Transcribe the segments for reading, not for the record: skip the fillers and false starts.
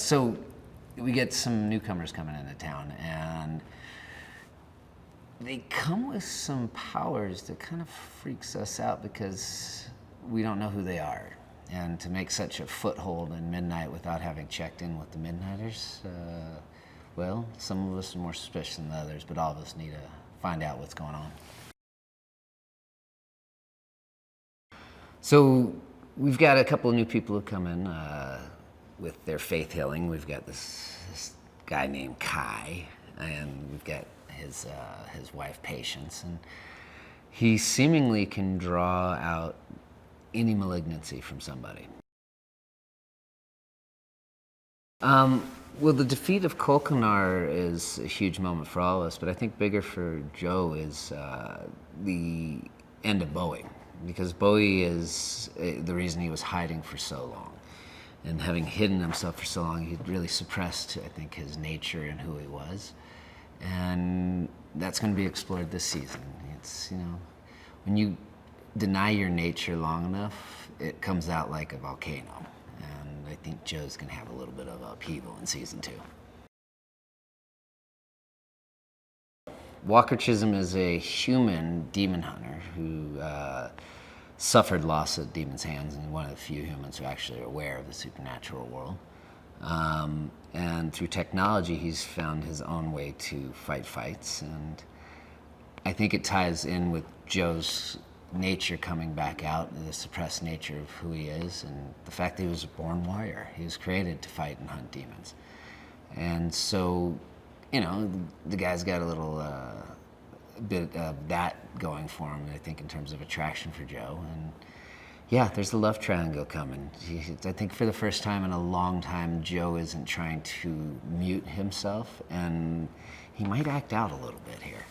So we get some newcomers coming into town, and they come with some powers that kind of freaks us out because we don't know who they are. And to make such a foothold in midnight without having checked in with the Midnighters, well, some of us are more suspicious than others, but all of us need to find out what's going on. So we've got a couple of new people who come in with their faith healing. We've got this guy named Kai, and we've got his wife Patience, and he seemingly can draw out any malignancy from somebody. Well, the defeat of Kolkanar is a huge moment for all of us, but I think bigger for Joe is the end of Bowie, because Bowie is the reason he was hiding for so long. And having hidden himself for so long, he'd really suppressed, I think, his nature and who he was. And that's going to be explored this season. It's, when you deny your nature long enough, it comes out like a volcano. And I think Joe's going to have a little bit of upheaval in season 2. Walker Chisholm is a human demon hunter who suffered loss at demons' hands, and one of the few humans who actually are aware of the supernatural world. And through technology, he's found his own way to fight fights, and I think it ties in with Joe's nature coming back out, the suppressed nature of who he is, and the fact that he was a born warrior. He was created to fight and hunt demons. And so, the guy's got a little bit of that going for him, I think, in terms of attraction for Joe. And yeah, there's the love triangle coming. I think for the first time in a long time, Joe isn't trying to mute himself, and he might act out a little bit here.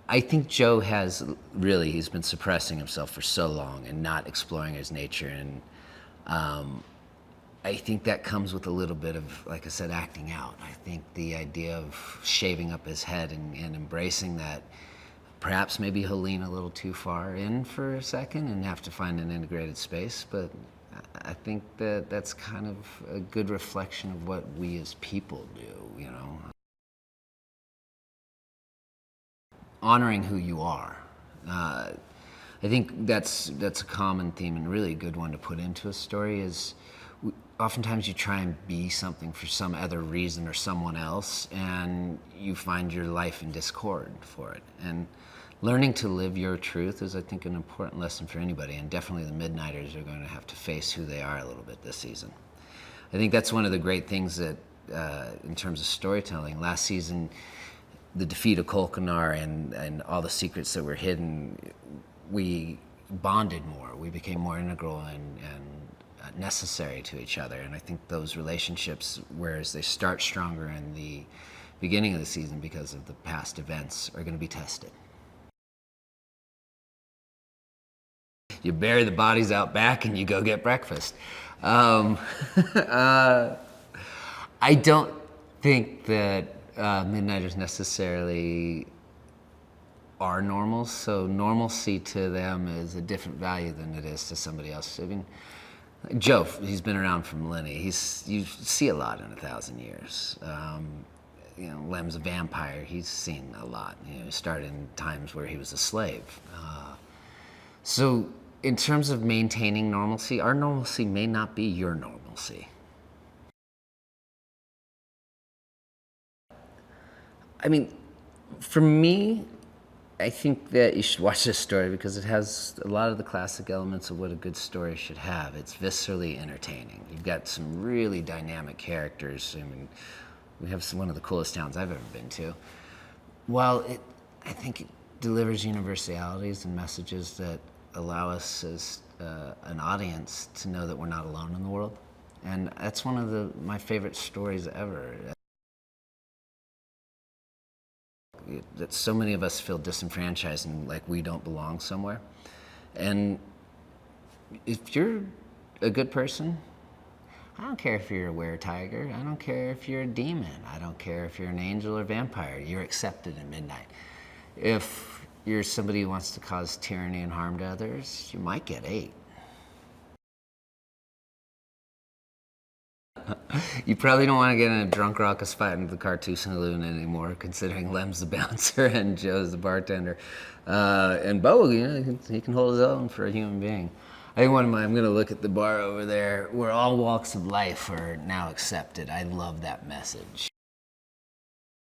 I think Joe he's been suppressing himself for so long and not exploring his nature, and I think that comes with a little bit of, like I said, acting out. I think the idea of shaving up his head and embracing that, perhaps maybe he'll lean a little too far in for a second and have to find an integrated space, but I think that's kind of a good reflection of what we as people do, Honoring who you are. I think that's a common theme, and really a good one to put into a story is oftentimes you try and be something for some other reason or someone else, and you find your life in discord for it. And learning to live your truth is, I think, an important lesson for anybody, and definitely the Midnighters are going to have to face who they are a little bit this season. I think that's one of the great things that, in terms of storytelling, last season, the defeat of Kolkanar and all the secrets that were hidden, we bonded more. We became more integral and necessary to each other. And I think those relationships, whereas they start stronger in the beginning of the season because of the past events, are going to be tested. You bury the bodies out back and you go get breakfast. I don't think that Midnighters necessarily are normal, so normalcy to them is a different value than it is to somebody else. I mean, Joe, he's been around for millennia. You see a lot in 1,000 years. Lem's a vampire. He's seen a lot. He started in times where he was a slave. So in terms of maintaining normalcy, our normalcy may not be your normalcy. I mean, for me, I think that you should watch this story because it has a lot of the classic elements of what a good story should have. It's viscerally entertaining. You've got some really dynamic characters. I mean, we have one of the coolest towns I've ever been to. While I think it delivers universalities and messages that allow us as an audience to know that we're not alone in the world. And that's one of my favorite stories ever. That so many of us feel disenfranchised and like we don't belong somewhere. And if you're a good person, I don't care if you're a were-tiger, I don't care if you're a demon, I don't care if you're an angel or vampire, you're accepted in midnight. If you're somebody who wants to cause tyranny and harm to others, you might get ate. You probably don't want to get in a drunk raucous fight in the Cartouche Saloon anymore, considering Lem's the bouncer and Joe's the bartender. And Bo, he can hold his own for a human being. I think I'm going to look at the bar over there where all walks of life are now accepted. I love that message.